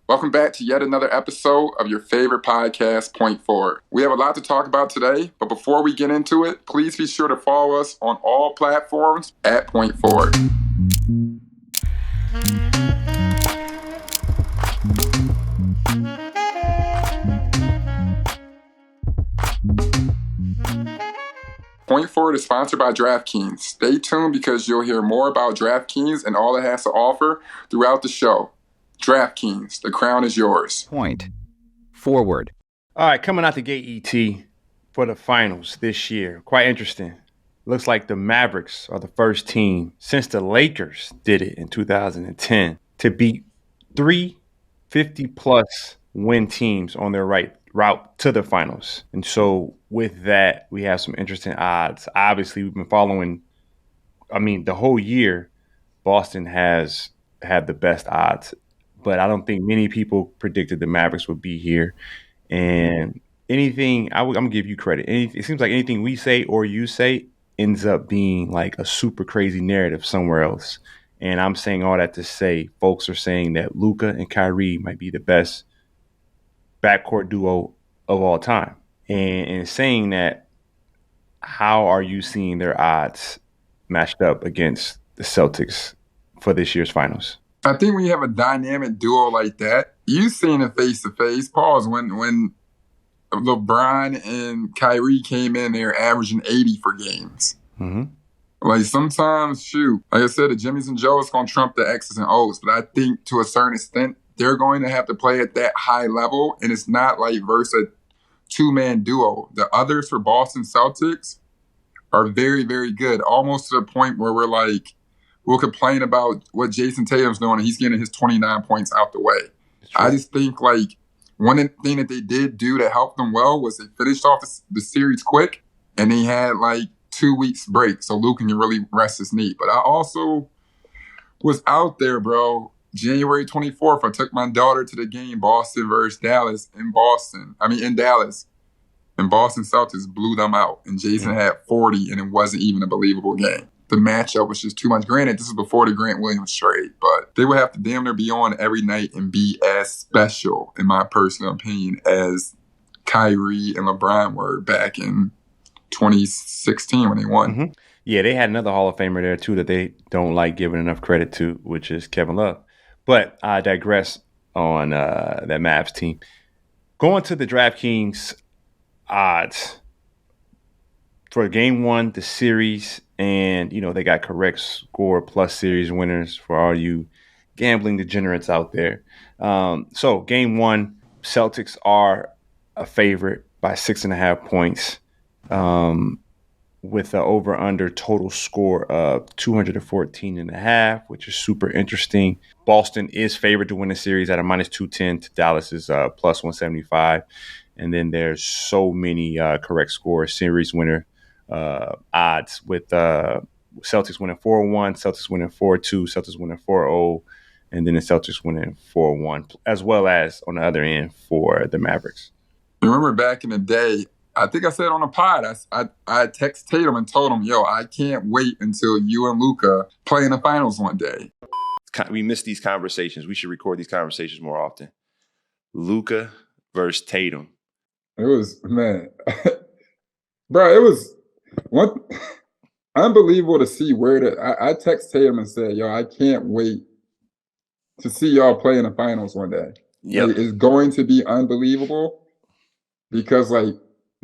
Welcome back to yet another episode of your favorite podcast, Point Forward. We have a lot to talk about today, but before we get into it, please be sure to follow us on all platforms at Point Forward. Point Forward is sponsored by DraftKings. Stay tuned because you'll hear more about DraftKings and all it has to offer throughout the show. DraftKings, the crown is yours. Point Forward. All right, coming out the gate, ET, for the finals this year. Quite interesting. Looks like the Mavericks are the first team since the Lakers did it in 2010 to beat 3 50-plus win teams on their route to the finals. And so with that, we have some interesting odds. Obviously, we've been following, the whole year, Boston has had the best odds. But I don't think many people predicted the Mavericks would be here. And I'm going to give you credit. It seems like anything we say or you say ends up being like a super crazy narrative somewhere else. And I'm saying all that to say, folks are saying that Luka and Kyrie might be the best backcourt duo of all time. And saying that, how are you seeing their odds matched up against the Celtics for this year's finals? I think when you have a dynamic duo like that, you've seen it face-to-face. Pause. When LeBron and Kyrie came in, they were averaging 80 for games. Mm-hmm. Like sometimes, like I said, the Jimmys and Joes going to trump the X's and O's. But I think to a certain extent, they're going to have to play at that high level. And it's not like versus a two-man duo. The others for Boston Celtics are very, very good. Almost to the point where we'll complain about what Jason Tatum's doing, and he's getting his 29 points out the way. I just think, one thing that they did do that helped them well was they finished off the series quick, and they had, 2 weeks break, so Luke can really rest his knee. But I also was out there, bro, January 24th. I took my daughter to the game, Boston versus Dallas, in Dallas. And Boston Celtics blew them out, and Jason had 40, and it wasn't even a believable game. The matchup was just too much. Granted, this is before the Grant Williams trade, but they would have to damn near be on every night and be as special, in my personal opinion, as Kyrie and LeBron were back in 2016 when they won. Mm-hmm. Yeah, they had another Hall of Famer there, too, that they don't like giving enough credit to, which is Kevin Love. But I digress on that Mavs team. Going to the DraftKings odds for game one, the series, and, they got correct score plus series winners for all you gambling degenerates out there. So game one, Celtics are a favorite by 6.5 points with an over-under total score of 214.5, which is super interesting. Boston is favored to win the series at a minus 210 to Dallas's plus 175. And then there's so many correct score series winner odds with Celtics winning 4-1, Celtics winning 4-2, Celtics winning 4-0, and then the Celtics winning 4-1, as well as on the other end for the Mavericks. Remember back in the day, I think I said on a pod, I texted Tatum and told him, I can't wait until you and Luka play in the finals one day. We miss these conversations. We should record these conversations more often. Luka versus Tatum. It was, man. Bro, it was unbelievable to see I texted Tatum and said, I can't wait to see y'all play in the finals one day. Yep. It's going to be unbelievable because,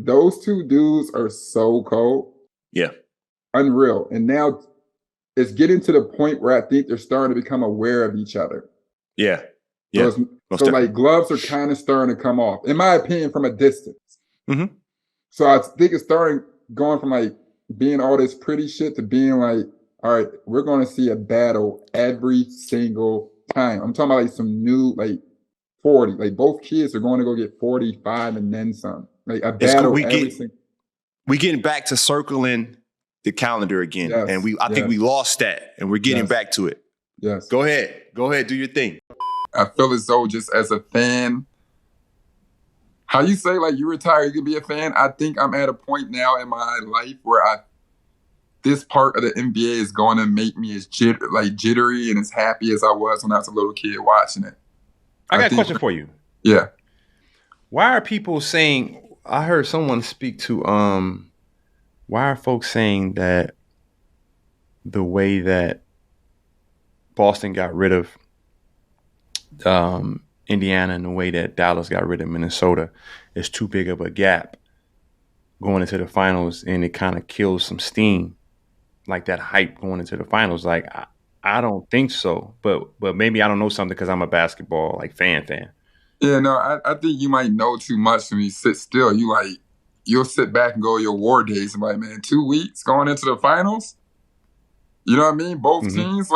those two dudes are so cold. Yeah. Unreal. And now it's getting to the point where I think they're starting to become aware of each other. Yeah. Yeah. So gloves are kind of starting to come off, in my opinion, from a distance. Mm-hmm. So I think it's going from being all this pretty shit to being all right, we're going to see a battle every single time. I'm talking about some new 40. Both kids are going to go get 45 and then some. A battle every single. We getting back to circling the calendar again, yes, and I think we lost that, and we're getting back to it. Yes. Go ahead, do your thing. I feel as though just as a fan, how you say you retire, you can be a fan. I think I'm at a point now in my life where this part of the NBA is going to make me as jittery and as happy as I was when I was a little kid watching it. I got a question for you. Yeah. Why are people saying? I heard someone speak to. Why are folks saying that the way that Boston got rid of Indiana and the way that Dallas got rid of Minnesota is too big of a gap going into the finals, and it kind of kills some steam, like that hype going into the finals? Like, I don't think so, but maybe I don't know something because I'm a basketball like fan. Yeah, no, I think you might know too much when you sit still. You'll sit back and go your war days and be like, man, 2 weeks going into the finals? You know what I mean? Both teams,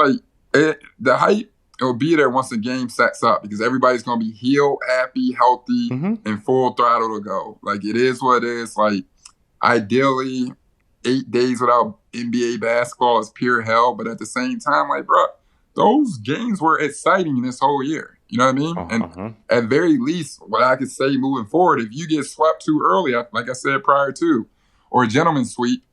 the hype, it'll be there once the game sets up because everybody's going to be healed, happy, healthy, and full throttle to go. Like, it is what it is. Like, ideally, 8 days without NBA basketball is pure hell. But at the same time, like, bro, those games were exciting this whole year. You know what I mean? And at very least, what I could say moving forward, if you get swept too early, like I said prior to, or a gentleman's sweep,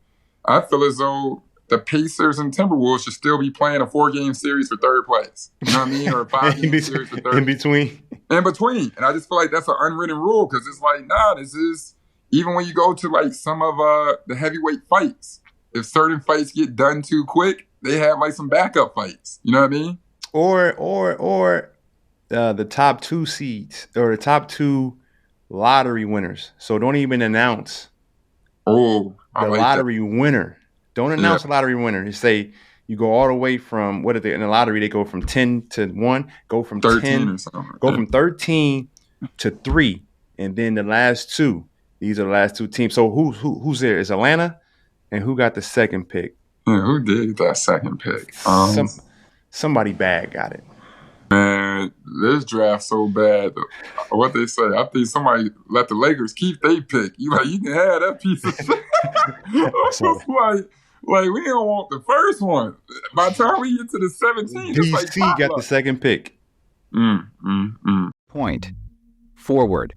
I feel as though the Pacers and Timberwolves should still be playing a 4-game series for third place. You know what I mean? Or a 5-game series for third. In between. And I just feel like that's an unwritten rule because it's like, nah, this is, even when you go to like some of the heavyweight fights, if certain fights get done too quick, they have like some backup fights. You know what I mean? Or the top 2 seeds or the top 2 lottery winners. So don't even announce the lottery winner. Don't announce the lottery winner. You say you go all the way from what are they in the lottery? They go from 10 to 1, go from 13 10, or something. go from 13 to 3, and then the last 2. These are the last 2 teams. So who's there? Is Atlanta, and who got the second pick? Yeah, who did that second pick? Somebody bad got it. Man, this draft so bad. What they say, I think somebody let the Lakers keep their pick. You can have that piece of shit. like we don't want the first one. By the time we get to the 17, DC got the second pick. Point. Forward.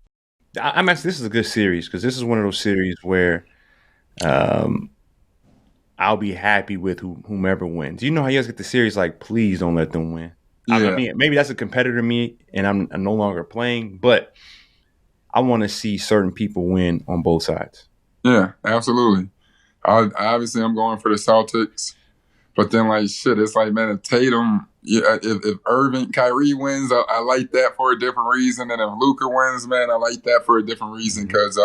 I'm actually, this is a good series because this is one of those series where I'll be happy with whomever wins. You know how you guys get the series like, please don't let them win. Yeah. I mean, maybe that's a competitor to me, and I'm no longer playing, but I want to see certain people win on both sides. Yeah, absolutely. Obviously, I'm going for the Celtics, but then like shit, it's like, man, if Tatum, if Irving, Kyrie wins, I like that for a different reason, and if Luka wins, man, I like that for a different reason because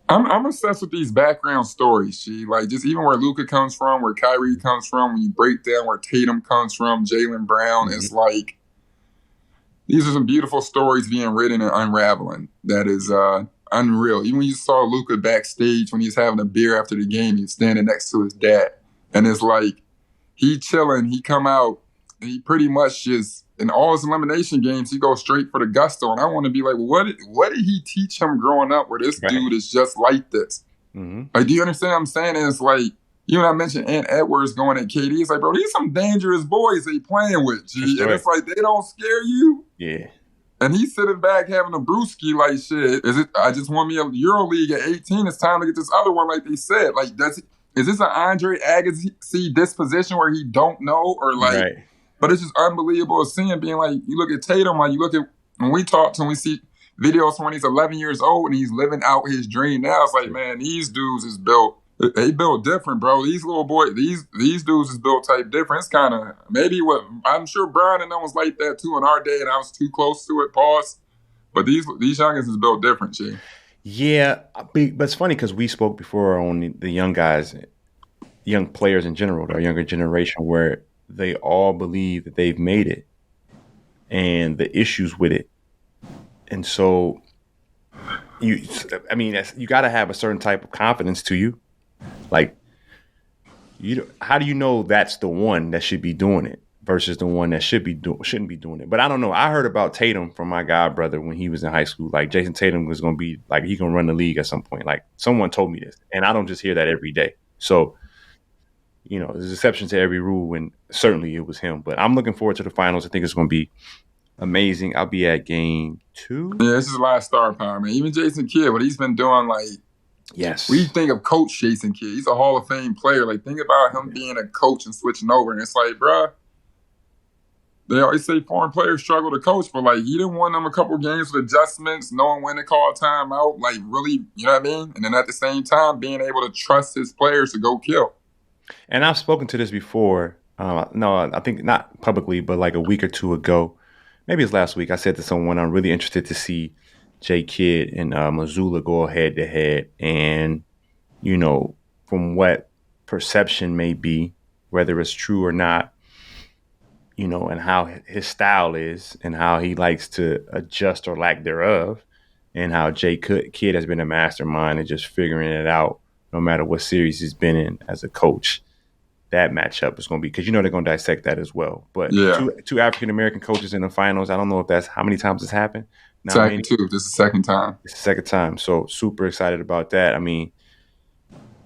I'm obsessed with these background stories. Like just even where Luka comes from, where Kyrie comes from, when you break down where Tatum comes from, Jaylen Brown, it's like these are some beautiful stories being written and unraveling. That is unreal. Even when you saw Luka backstage when he's having a beer after the game, he's standing next to his dad, and it's like he chilling. He come out and he pretty much just in all his elimination games, he goes straight for the gusto. And I want to be like, what did he teach him growing up where this dude is just like this? Like, do you understand what I'm saying? And it's like, you know, I mentioned Ant Edwards going at KD. It's like, bro, these some dangerous boys they playing with, G. And it's like, they don't scare you. Yeah. And he's sitting back having a brewski like shit. I just won me a EuroLeague at 18. It's time to get this other one like they said. Like, is this an Andre Agassi disposition where he don't know or like... Right. But it's just unbelievable seeing being like, you look at Tatum, like you look at, when we talk to him, we see videos when he's 11 years old and he's living out his dream now. It's like, man, these dudes is built, they built different, bro. These little boys, these dudes is built type different. It's kind of maybe what, I'm sure Brian and them was like that too in our day and I was too close to it, pause. But these youngins is built different, G. Yeah, but it's funny because we spoke before on the young guys, young players in general, our younger generation, where they all believe that they've made it and the issues with it. And so you got to have a certain type of confidence to you. Like, how do you know that's the one that should be doing it versus the one that shouldn't be doing it? But I don't know. I heard about Tatum from my god brother when he was in high school. Like Jason Tatum was going to be like, he can run the league at some point. Like someone told me this and I don't just hear that every day. So, you know, there's exceptions to every rule, and certainly it was him. But I'm looking forward to the finals. I think it's going to be amazing. I'll be at game 2. Yeah, this is a lot of star power, man. Even Jason Kidd, what he's been doing, like, yes. We think of Coach Jason Kidd. He's a Hall of Fame player. Like, think about him being a coach and switching over. And it's like, bruh, They always say foreign players struggle to coach, but like he didn't win them a couple games with adjustments, knowing when to call time out, like really, you know what I mean? And then at the same time, being able to trust his players to go kill. And I've spoken to this before. No, I think not publicly, but like a week or two ago, maybe it's last week. I said to someone, I'm really interested to see J. Kidd and Missoula go head to head. And, you know, from what perception may be, whether it's true or not, you know, and how his style is and how he likes to adjust or lack thereof, and how J. Kidd has been a mastermind and just figuring it out no matter what series he's been in as a coach. That matchup is going to be, because you know they're going to dissect that as well. But yeah. two African-American coaches in the finals, I don't know if that's how many times it's happened. Second, too. This is the second time. It's the second time. So super excited about that. I mean,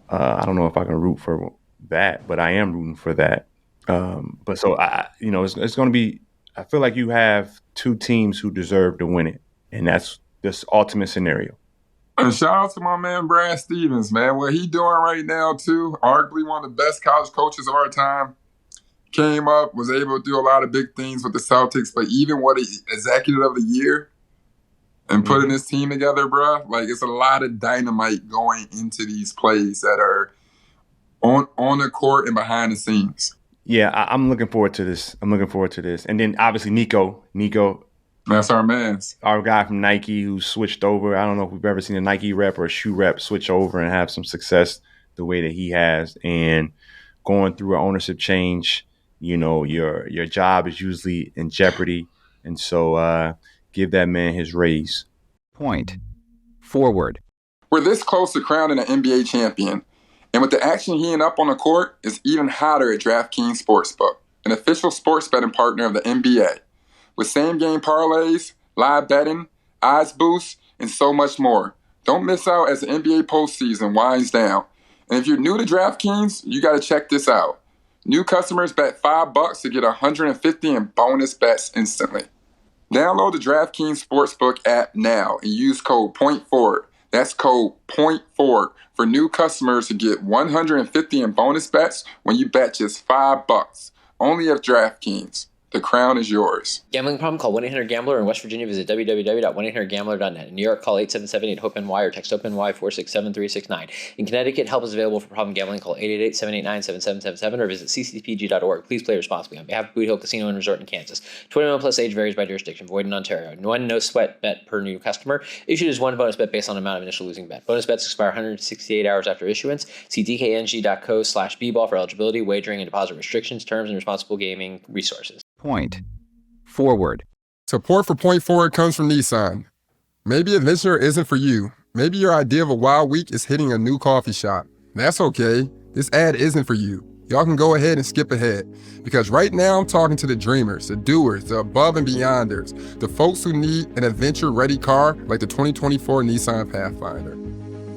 I don't know if I can root for that, but I am rooting for that. But so, it's going to be, I feel like you have two teams who deserve to win it. And that's this ultimate scenario. And shout out to my man, Brad Stevens, man. What he doing right now, too, arguably one of the best college coaches of our time. Came up, was able to do a lot of big things with the Celtics, but even what executive of the year and putting this team together, bro, like it's a lot of dynamite going into these plays that are on the court and behind the scenes. Yeah, I'm looking forward to this. And then obviously Nico. That's our man. Our guy from Nike who switched over. I don't know if we've ever seen a Nike rep or a shoe rep switch over and have some success the way that he has. And going through an ownership change, you know, your job is usually in jeopardy. And so give that man his raise. Point. Forward. We're this close to crowning an NBA champion. And with the action heating up on the court, it's even hotter at DraftKings Sportsbook, an official sports betting partner of the NBA. With same-game parlays, live betting, odds boosts, and so much more. Don't miss out as the NBA postseason winds down. And if you're new to DraftKings, you got to check this out. New customers bet $5 to get $150 in bonus bets instantly. Download the DraftKings Sportsbook app now and use code POINTFORWARD. That's code POINTFORWARD for new customers to get $150 in bonus bets when you bet just $5. Only at DraftKings. The crown is yours. Gambling problem? Call 1-800-GAMBLER. In West Virginia, visit www.1800gambler.net. In New York, call 877-8-HOPE-NY or text HOPE-NY 467-369. In Connecticut, help is available for problem gambling. Call 888-789-7777 or visit ccpg.org. Please play responsibly. On behalf of Boot Hill Casino and Resort in Kansas. 21 plus age varies by jurisdiction. Void in Ontario. One no sweat bet per new customer. Issued as one bonus bet based on amount of initial losing bet. Bonus bets expire 168 hours after issuance. See dkng.co/bball for eligibility, wagering, and deposit restrictions, terms, and responsible gaming resources. Point. Forward. Support for Point Forward comes from Nissan. Maybe adventure isn't for you. Maybe your idea of a wild week is hitting a new coffee shop. That's okay. This ad isn't for you. Y'all can go ahead and skip ahead. Because right now I'm talking to the dreamers, the doers, the above and beyonders, the folks who need an adventure-ready car like the 2024 Nissan Pathfinder.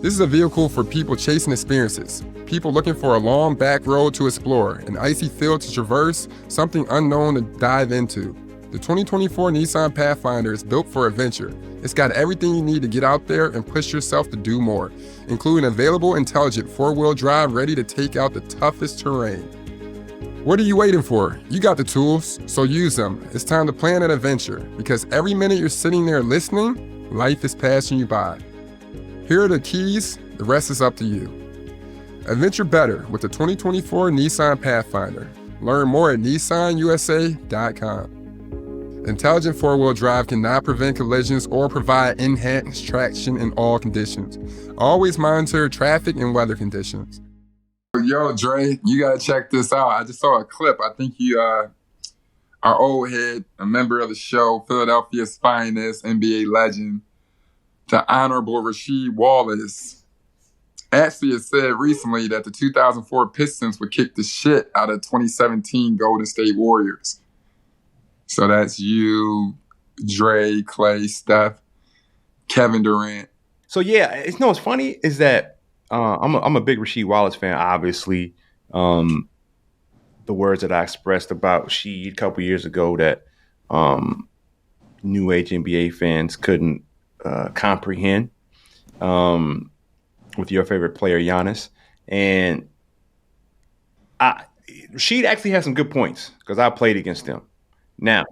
This is a vehicle for people chasing experiences, people looking for a long back road to explore, an icy field to traverse, something unknown to dive into. The 2024 Nissan Pathfinder is built for adventure. It's got everything you need to get out there and push yourself to do more, including available intelligent four-wheel drive ready to take out the toughest terrain. What are you waiting for? You got the tools, so use them. It's time to plan an adventure, because every minute you're sitting there listening, life is passing you by. Here are the keys, the rest is up to you. Adventure better with the 2024 Nissan Pathfinder. Learn more at nissanusa.com. Intelligent four-wheel drive cannot prevent collisions or provide enhanced traction in all conditions. Always monitor traffic and weather conditions. Yo, Dre, you gotta check this out. I just saw a clip. I think you, our old head, a member of the show, Philadelphia's finest, NBA legend, the Honorable Rasheed Wallace, actually has said recently that the 2004 Pistons would kick the shit out of 2017 Golden State Warriors. So that's you, Dre, Clay, Steph, Kevin Durant. So yeah, what's funny is that I'm a big Rasheed Wallace fan. Obviously, the words that I expressed about Rasheed a couple years ago that new age NBA fans couldn't comprehend with your favorite player Giannis, and Rasheed actually has some good points because I played against him. Now,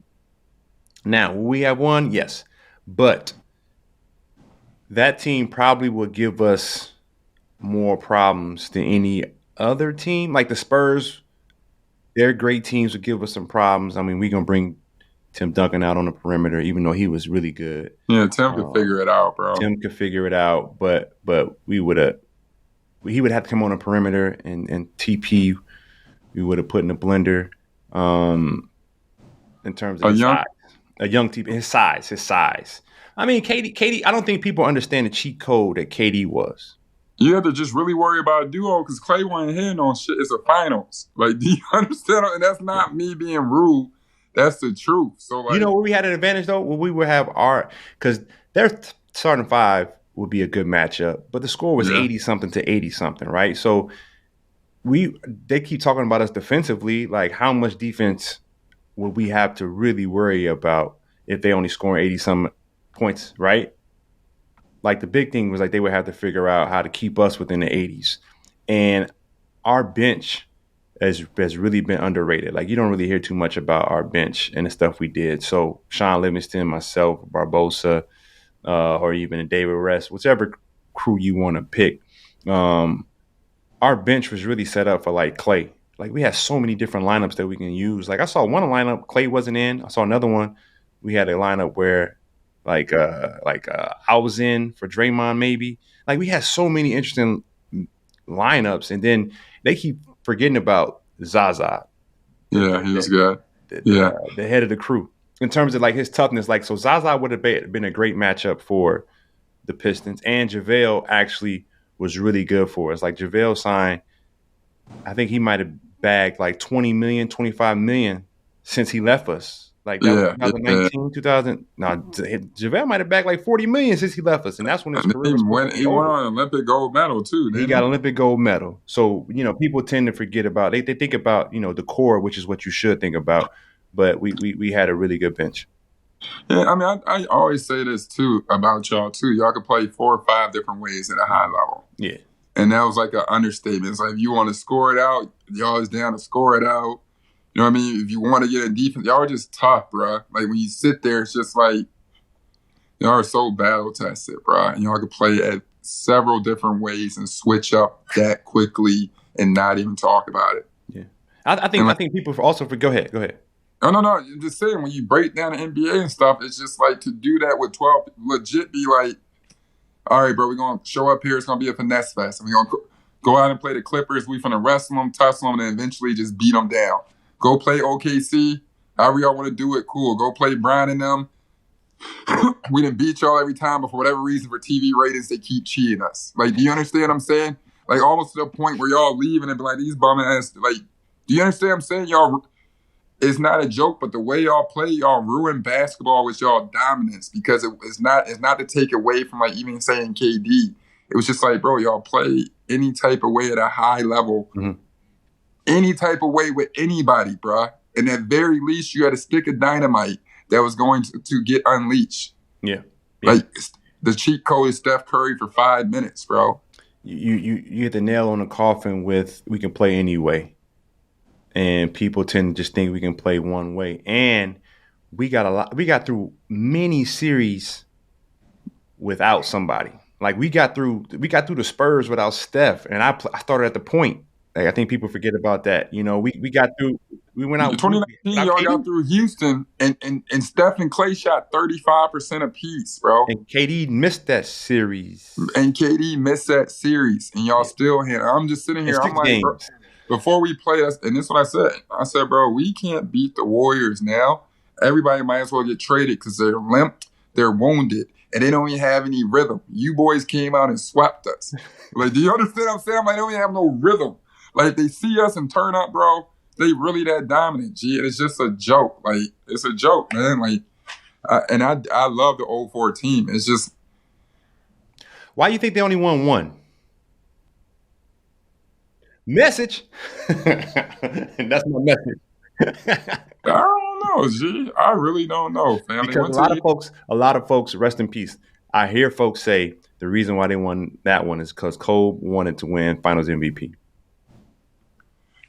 will we have won? Yes. But that team probably will give us more problems than any other team. Like the Spurs, their great teams would give us some problems. I mean, we're going to bring Tim Duncan out on the perimeter, even though he was really good. Yeah, Tim could figure it out, bro. Tim could figure it out, but he would have to come on the perimeter and TP we would have put in the blender in terms of a young TP, his size. I mean, KD, I don't think people understand the cheat code that KD was. You have to just really worry about a duo because Clay wasn't hitting on shit. It's a finals. Like, do you understand? And that's not me being rude. That's the truth. So, like, you know where we had an advantage though? Where we would have because their starting five would be a good matchup, but the score was 80-something to 80-something, right? So they keep talking about us defensively. Like, how much defense would we have to really worry about if they only score 80-some points, right? Like, the big thing was like they would have to figure out how to keep us within the 80s, and our bench has really been underrated. Like, you don't really hear too much about our bench and the stuff we did. So Sean Livingston, myself, Barbosa, or even David Rest, whichever crew you want to pick, our bench was really set up for like Clay. Like, we had so many different lineups that we can use. Like, I saw one lineup Clay wasn't in. I saw another one. We had a lineup where I was in for Draymond maybe. Like, we had so many interesting lineups, and then they keep forgetting about Zaza. Yeah, he was good. The head of the crew. In terms of like his toughness, like, so Zaza would have been a great matchup for the Pistons, and JaVale actually was really good for us. Like, JaVale signed, I think he might have bagged like 20 million, 25 million since he left us. Like, that was 2019, 2000. No, JaVale might have bagged like 40 million since he left us, and that's when his career was he won an Olympic gold medal too. He got Olympic gold medal. So, you know, people tend to forget about, they think about, you know, the core, which is what you should think about. But we had a really good bench. Yeah, I mean, I always say this too about y'all too. Y'all could play 4 or 5 different ways at a high level. Yeah. And that was like an understatement. It's like, if you want to score it out, y'all is down to score it out. You know what I mean? If you want to get in defense, y'all are just tough, bro. Like, when you sit there, it's just like, y'all are so battle tested, bro. And y'all could play at several different ways and switch up that quickly and not even talk about it. Yeah. I think people also go ahead. No. I'm just saying, when you break down the NBA and stuff, it's just like, to do that with 12, legit be like, all right, bro, we're going to show up here. It's going to be a finesse fest. And we're going to go out and play the Clippers. We're going to wrestle them, tussle them, and eventually just beat them down. Go play OKC. However y'all want to do it, cool. Go play Brian and them. We done beat y'all every time, but for whatever reason, for TV ratings, they keep cheating us. Like, do you understand what I'm saying? Like, almost to the point where y'all leaving and be like, these bum ass, like, do you understand what I'm saying? Y'all, it's not a joke, but the way y'all play, y'all ruin basketball with y'all dominance, because it's not to take away from, like, even saying KD. It was just like, bro, y'all play any type of way at a high level. Mm-hmm. Any type of way with anybody, bruh. And at very least, you had a stick of dynamite that was going to get unleashed. Yeah. Like, the cheat code is Steph Curry for 5 minutes, bro. You hit the nail on the coffin with, we can play any way. And people tend to just think we can play one way. And we got through many series without somebody. Like, we got through the Spurs without Steph, and I started at the point. Like, I think people forget about that. You know, we went out. 2019, y'all got through Houston, and Steph and Clay shot 35% apiece, bro. And KD missed that series. And y'all still had. I'm just sitting here. I'm like, bro, before we play us, and this is what I said. I said, bro, we can't beat the Warriors now. Everybody might as well get traded because they're limped, they're wounded, and they don't even have any rhythm. You boys came out and swept us. Like, do you understand what I'm saying? Like, they don't even have no rhythm. Like, they see us and turn up, bro. They really that dominant, G. And it's just a joke. Like, it's a joke, man. Like, I love the 04 team. It's just. Why do you think they only won one? Message. And that's my message. I don't know, G. I really don't know, fam. Because a lot of folks, rest in peace. I hear folks say the reason why they won that one is because Kobe wanted to win Finals MVP.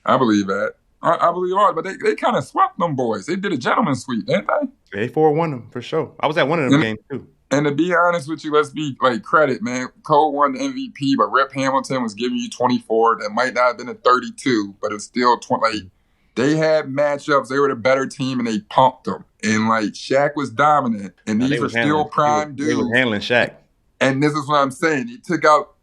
I believe that. I believe all, but they kind of swept them boys. They did a gentleman's sweep, didn't they? They 4-1 them for sure. I was at one of them games too. And to be honest with you, let's be like credit, man. Cole won the MVP, but Rip Hamilton was giving you 24. That might not have been a 32, but it's still 20. Like, they had matchups. They were the better team, and they pumped them. And like Shaq was dominant, and these were still prime dudes. They were handling Shaq. And this is what I'm saying. He took out.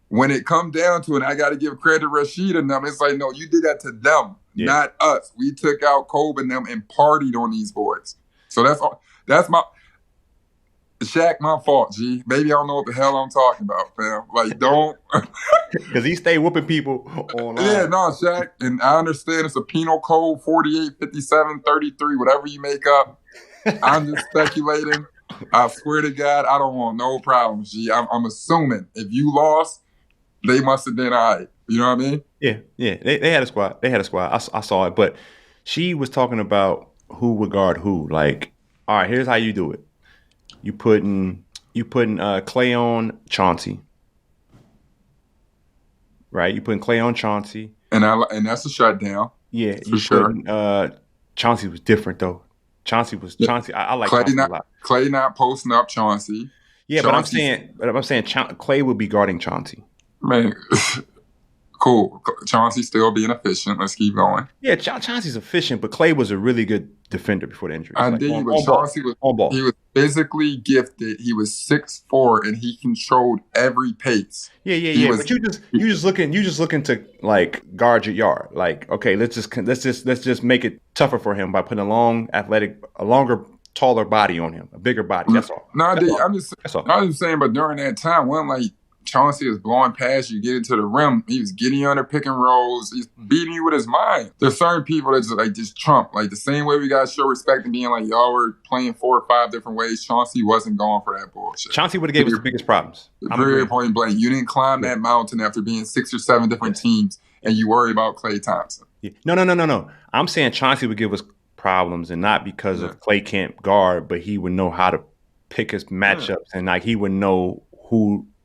When it come down to it, I got to give credit to Rasheed and them. It's like, no, you did that to them, not us. We took out Kobe and them and partied on these boys. So that's all. That's my Shaq. My fault, G. Maybe I don't know what the hell I'm talking about, fam. Like, don't. Because he stayed whooping people online. Yeah, no, Shaq. And I understand it's a penal code, 48, 57, 33, whatever you make up. I'm just speculating. I swear to God, I don't want no problems, G. I'm assuming if you lost, they must have been all right. You know what I mean? Yeah. They had a squad. I saw it. But she was talking about who would guard who. Like, all right, here's how you do it. You putting Clay on Chauncey. Right? You putting Clay on Chauncey. And that's a shutdown. Yeah. For sure. Chauncey was different, though. Chauncey. I like Chauncey a lot. Clay not posting up Chauncey. Yeah, Chauncey, but I'm saying Clay would be guarding Chauncey. Man, cool. Chauncey still being efficient. Let's keep going. Yeah, Chauncey's efficient, but Clay was a really good defender before the injury. I dig you, but Chauncey he was physically gifted. He was 6'4", and he controlled every pace. Yeah. But you just looking to like guard your yard. Like, okay, let's just make it tougher for him by putting a longer, taller body on him, a bigger body. That's all. No, I'm just saying. But during that time, when like Chauncey is blowing past you, getting to the rim, he was getting you under pick and rolls. He's beating you with his mind. There's certain people that just trump. Like the same way we got to show respect and being like, y'all were playing 4 or 5 different ways. Chauncey wasn't going for that bullshit. Chauncey would have gave us the biggest problems. Very point blank. You didn't climb that mountain after being 6 or 7 different teams, and you worry about Klay Thompson. Yeah. No. I'm saying Chauncey would give us problems, and not because of Klay can't guard, but he would know how to pick his matchups, and like he would know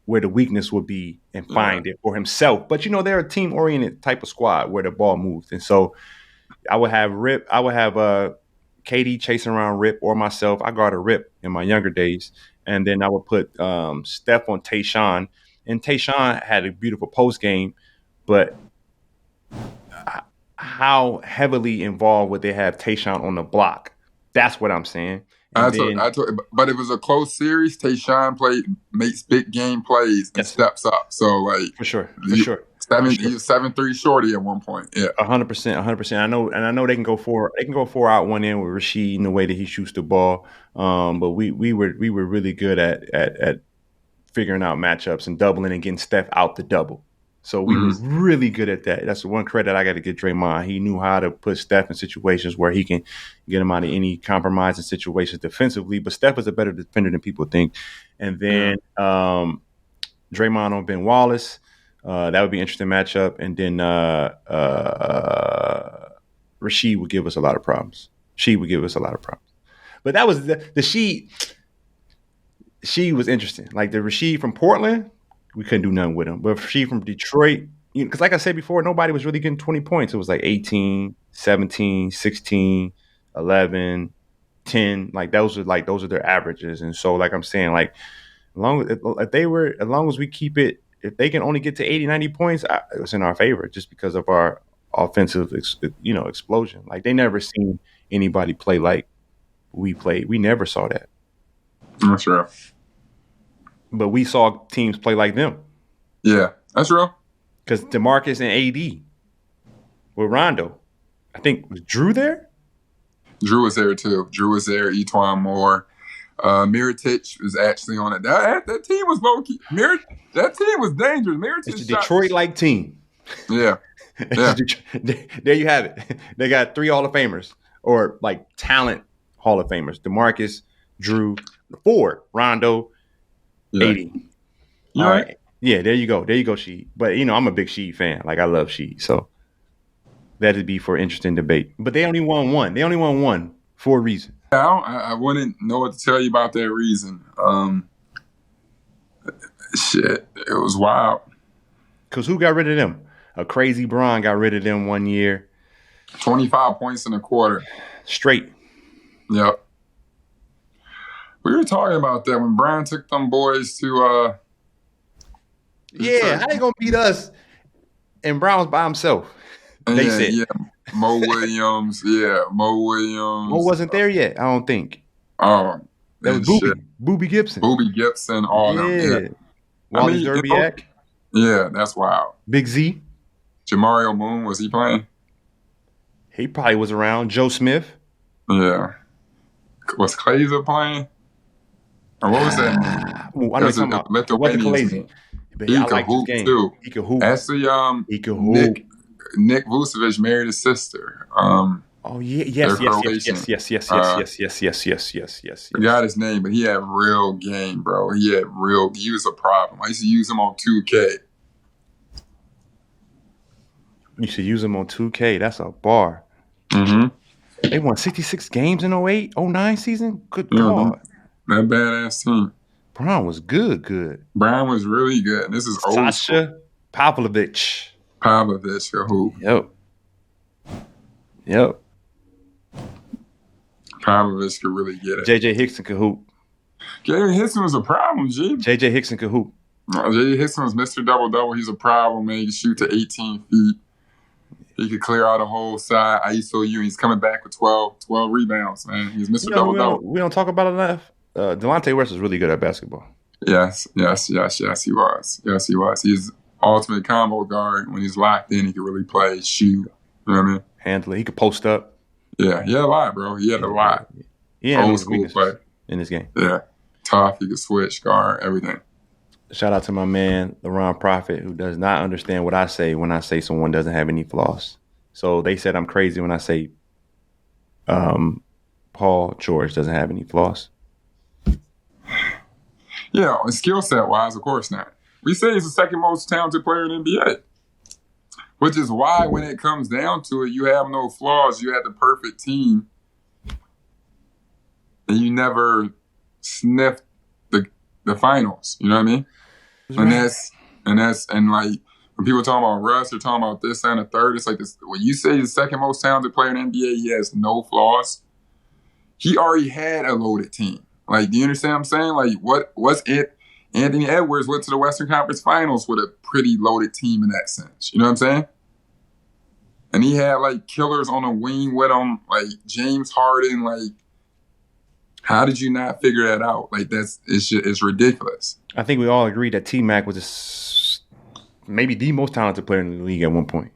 where the weakness would be and find it for himself. But, they're a team-oriented type of squad where the ball moves. And so I would have KD chasing around Rip or myself. I guarded Rip in my younger days. And then I would put Steph on Tayshaun. And Tayshaun had a beautiful post game, but how heavily involved would they have Tayshaun on the block? That's what I'm saying. But it was a close series. Tayshaun makes big game plays and steps up. So like for sure. He was 7-3 shorty at one point. Yeah, 100%. I know they can go 4. They can go 4 out 1 in with Rasheed in the way that he shoots the ball. But we were really good at figuring out matchups and doubling and getting Steph out the double. So we were really good at that. That's the one credit I got to give Draymond. He knew how to put Steph in situations where he can get him out of any compromising situations defensively. But Steph is a better defender than people think. And then Draymond on Ben Wallace. That would be an interesting matchup. And then Rasheed would give us a lot of problems. But that was the she was interesting. Like the Rasheed from Portland, we couldn't do nothing with him. But Rasheed from Detroit, because like I said before, nobody was really getting 20 points. It was like 18, 17, 16, 11, 10. Like those are their averages. And so like I'm saying, like as long as we keep it, if they can only get to 80, 90 points, it's in our favor just because of our offensive explosion. Like they never seen anybody play like we played. We never saw that. That's real. But we saw teams play like them. Yeah, that's real. Because DeMarcus and AD with Rondo. I think, was Drew there? Drew was there too. Drew was there. Etwan Moore. Mirotic was actually on it. That team was low-key. That team was dangerous. It's a Detroit-like team. Yeah. There you have it. They got 3 Hall of Famers, or like talent Hall of Famers. DeMarcus, Drew, 4, Rondo, 80. All right. Yeah, there you go, Sheed. But I'm a big Sheed fan. Like I love Sheed, so that'd be for interesting debate. But they only won one. They only won one for a reason. I wouldn't know what to tell you about that reason. Shit, it was wild. Because who got rid of them? A crazy Bron got rid of them one year. 25 points in a quarter. Straight. Yep. We were talking about that when Brian took them boys to Yeah, how they gonna beat us? And Brown was by himself. They said. Yeah. Mo Williams. Yeah, Mo Williams. Mo wasn't there yet, I don't think. Oh, that was Boobie Gibson. Boobie Gibson, all them. Yeah. Wally Zerbiak. Yeah, that's wild. Big Z. Jamario Moon, was he playing? He probably was around. Joe Smith. Yeah. Was Clazer playing? Or what was that? I know what you're talking about. It wasn't Clazy. But he could hoop too. He could hoop. Actually, he could hoop. Nick Vucevic married his sister. Oh yeah, yes. Forgot his name, but he had real game, bro. He was a problem. I used to use him on 2K. You should use him on 2K. That's a bar. Mm-hmm. They won 66 games in 08, 09 season. Good God. That badass team. Brown was good. Brown was really good. This is old Sasha Pavlovich. Who? Yep. Pavlovich could really get it. JJ Hickson could hoop. JJ Hickson was a problem, G. JJ Hickson could hoop. JJ Hickson was Mr. Double-Double. He's a problem, man. He can shoot to 18 feet. He could clear out a whole side. ISOU. He's coming back with 12 rebounds, man. He's Mr. Double-Double. We don't talk about it enough. Delonte West is really good at basketball. Yes, he was. He's ultimate combo guard. When he's locked in, he can really play, shoot. You know what I mean? Handle it. He could post up. Yeah, he had a lot, bro. He had a lot. Yeah, old school play in this game. Yeah, tough. He could switch, guard, everything. Shout out to my man, LaRon Prophet, who does not understand what I say when I say someone doesn't have any flaws. So they said I'm crazy when I say Paul George doesn't have any flaws. Yeah, skill set wise, of course not. We say he's the second most talented player in the NBA. Which is why when it comes down to it, you have no flaws. You had the perfect team. And you never sniffed the finals. You know what I mean? Right. And like when people talk about Russ, they're talking about this and a third. It's like this, when you say he's the second most talented player in the NBA, he has no flaws. He already had a loaded team. Like, do you understand what I'm saying? Like, what's it? Anthony Edwards went to the Western Conference Finals with a pretty loaded team in that sense. You know what I'm saying? And he had, like, killers on the wing with him, like James Harden. Like, how did you not figure that out? Like, it's ridiculous. I think we all agree that T-Mac was maybe the most talented player in the league at one point.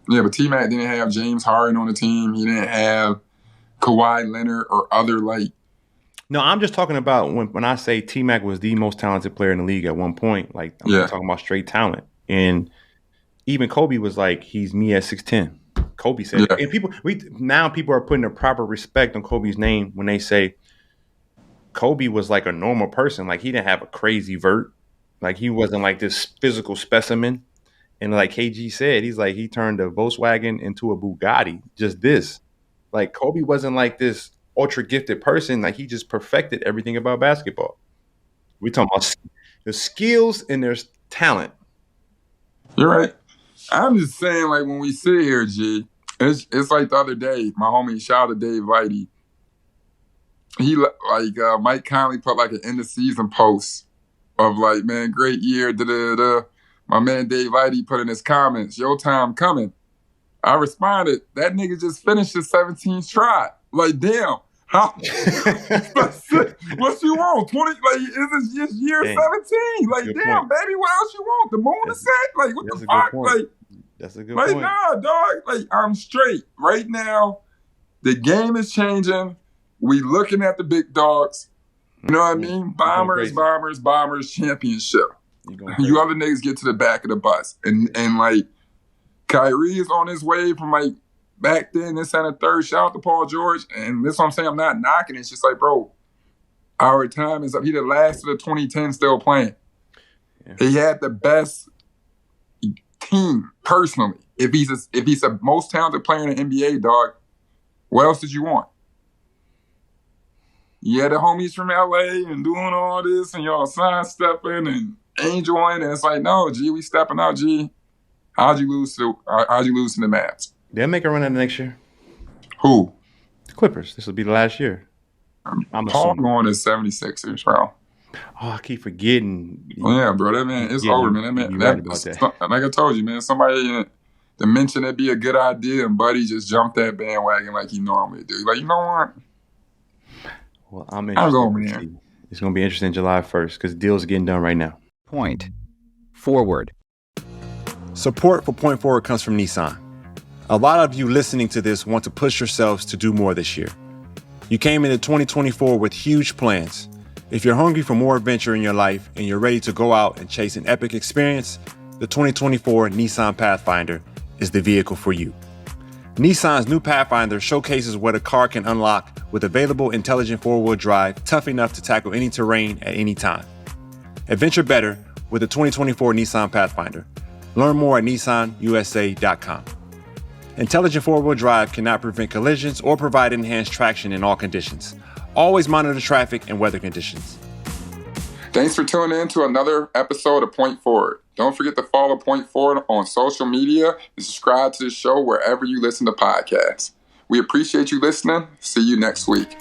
Yeah, but T-Mac didn't have James Harden on the team. He didn't have Kawhi Leonard or other, like... No, I'm just talking about when I say T-Mac was the most talented player in the league at one point. Like, I'm talking about straight talent. And even Kobe was like, he's me at 6'10". Kobe said it. And people are putting the proper respect on Kobe's name when they say Kobe was like a normal person. Like, he didn't have a crazy vert. Like, he wasn't like this physical specimen. And like KG said, he's like, he turned a Volkswagen into a Bugatti. Just this. Like, Kobe wasn't like this ultra gifted person. Like, he just perfected everything about basketball. We're talking about the skills and there's talent. You're right. I'm just saying, like, when we sit here, G, it's like the other day, my homie, shout out to Dave Lighty. He, like, Mike Conley put, like, an end of season post of, like, man, great year, da-da-da. My man Dave Lighty put in his comments, your time coming. I responded, that nigga just finished his 17th try. Like, damn. How? What you want? 20? Like, is this just year 17? Like, damn, baby, what else you want? The moon is set? Like, what the fuck? Like, that's a good point. Like, nah, dog. Like, I'm straight. Right now, the game is changing. We looking at the big dogs. You know what I mean? Bombers, championship. You other niggas get to the back of the bus. And like, Kyrie is on his way from, like, back then, this and a third. Shout out to Paul George. And this is what I'm saying. I'm not knocking it. It's just like, bro, our time is up. He the last of the 2010 still playing. Yeah. He had the best team, personally. If he's the most talented player in the NBA, dog, what else did you want? You had the homies from LA and doing all this and y'all sidestepping and angeling. And it's like, no, G, we stepping out, G. How'd you lose to the Mavs? They'll make a run at it next year. Who? The Clippers. This will be the last year. I'm Paul assuming. going to 76ers, bro. Oh, I keep forgetting. Yeah, bro. That man, it's over, man. That man, You're right about that. like I told you, man. Somebody to mention it'd be a good idea, and Buddy just jumped that bandwagon like he normally do. Like, you know what? Well, I'm interested. going there. It's going to be interesting July 1st because deals are getting done right now. Point forward. Support for Point Forward comes from Nissan. A lot of you listening to this want to push yourselves to do more this year. You came into 2024 with huge plans. If you're hungry for more adventure in your life and you're ready to go out and chase an epic experience, the 2024 Nissan Pathfinder is the vehicle for you. Nissan's new Pathfinder showcases what a car can unlock with available intelligent four-wheel drive, tough enough to tackle any terrain at any time. Adventure better with the 2024 Nissan Pathfinder. Learn more at nissanusa.com. Intelligent four-wheel drive cannot prevent collisions or provide enhanced traction in all conditions. Always monitor traffic and weather conditions. Thanks for tuning in to another episode of Point Forward. Don't forget to follow Point Forward on social media and subscribe to the show wherever you listen to podcasts. We appreciate you listening. See you next week.